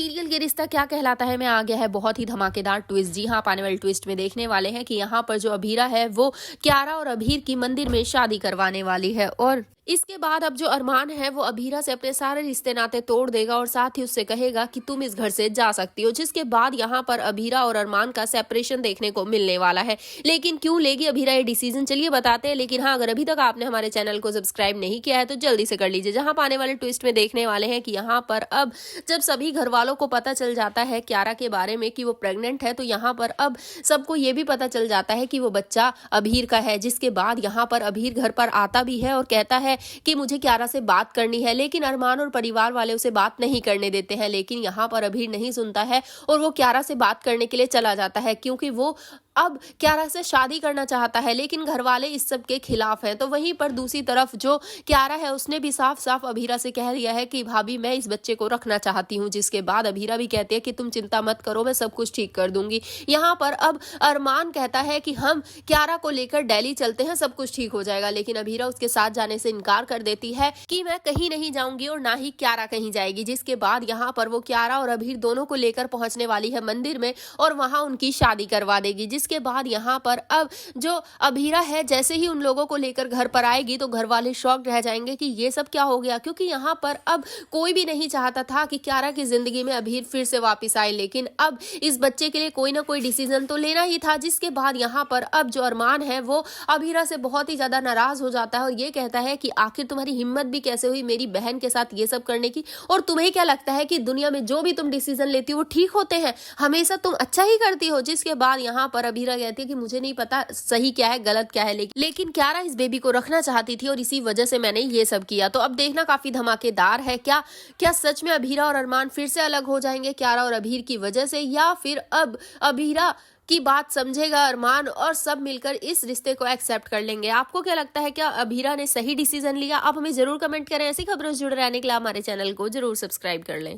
Serial ये रिश्ता क्या कहलाता है में आ गया है बहुत ही धमाकेदार ट्विस्ट। जी हाँ, आप आने वाले ट्विस्ट में देखने वाले हैं कि यहाँ पर जो अभीरा है वो क्यारा और अभीर की मंदिर में शादी करवाने वाली है और इसके बाद अब जो अरमान है वो अभीरा से अपने सारे रिश्ते नाते तोड़ देगा और साथ ही उससे कहेगा कि तुम इस घर से जा सकती हो, जिसके बाद यहाँ पर अभीरा और अरमान का सेपरेशन देखने को मिलने वाला है। लेकिन क्यों लेगी अभीरा ये डिसीजन, चलिए बताते हैं। लेकिन हाँ, अगर अभी तक आपने हमारे चैनल को सब्सक्राइब नहीं किया है तो जल्दी से कर लीजिए। जहाँ आने वाले ट्विस्ट में देखने वाले हैं कि यहाँ पर अब जब सभी घर वालों को पता चल जाता है क्यारा के बारे में कि वो प्रेग्नेंट है, तो यहाँ पर अब सबको ये भी पता चल जाता है कि वो बच्चा अभीर का है। जिसके बाद यहाँ पर अभीर घर पर आता भी है और कहता है कि मुझे क्यारा से बात करनी है, लेकिन अरमान और परिवार वाले उसे बात नहीं करने देते हैं। लेकिन यहाँ पर अभीर नहीं सुनता है और वो क्यारा से बात करने के लिए चला जाता है, क्योंकि वो अब क्यारा से शादी करना चाहता है, लेकिन घर वाले इस सब के खिलाफ हैं। तो वहीं पर दूसरी तरफ जो क्यारा है उसने भी साफ साफ अभीरा से कह दिया है कि भाभी मैं इस बच्चे को रखना चाहती हूँ। जिसके बाद अभीरा भी कहती है कि तुम चिंता मत करो, मैं सब कुछ ठीक कर दूंगी। यहाँ पर अब अरमान कहता है कि हम क्यारा को लेकर दिल्ली चलते हैं, सब कुछ ठीक हो जाएगा। लेकिन अभीरा उसके साथ जाने से इनकार कर देती है कि मैं कहीं नहीं जाऊंगी और ना ही क्यारा कहीं जाएगी। जिसके बाद यहाँ पर वो क्यारा और अभीर दोनों को लेकर पहुंचने वाली है मंदिर में और वहां उनकी शादी करवा देगी। जिसके बाद यहाँ पर अब जो अभीरा है जैसे ही उन लोगों को लेकर घर पर आएगी तो घर वाले शॉक्ड रह जाएंगे कि ये सब क्या हो गया, क्योंकि यहाँ पर अब कोई भी नहीं चाहता था कि क्यारा की जिंदगी में अभीर फिर से वापस आए। लेकिन अब इस बच्चे के लिए कोई ना कोई डिसीजन तो लेना ही था। जिसके बाद यहाँ पर अब जो अरमान है वो अभीरा से बहुत ही ज्यादा नाराज हो जाता है और ये कहता है कि आखिर तुम्हारी हिम्मत भी कैसे हुई मेरी बहन के साथ ये सब करने की, और तुम्हें क्या लगता है कि दुनिया में जो भी तुम डिसीजन लेती हो वो ठीक होते हैं, हमेशा तुम अच्छा ही करती हो। जिसके बाद यहाँ पर अभीरा कहती है कि मुझे नहीं पता सही क्या है गलत क्या है, लेकिन क्यारा इस बेबी को रखना चाहती थी और इसी वजह से मैंने ये सब किया। तो अब देखना काफी धमाकेदार है। क्या सच में अभीरा और अरमान फिर से अलग हो जाएंगे क्यारा और अभीर की वजह से, या फिर अब अभीरा की बात समझेगा अरमान और सब मिलकर इस रिश्ते को एक्सेप्ट कर लेंगे। आपको क्या लगता है, क्या अभीरा ने सही डिसीजन लिया? आप हमें जरूर कमेंट करें। ऐसी खबरों से जुड़े रहने के लिए हमारे चैनल को जरूर सब्सक्राइब कर लें।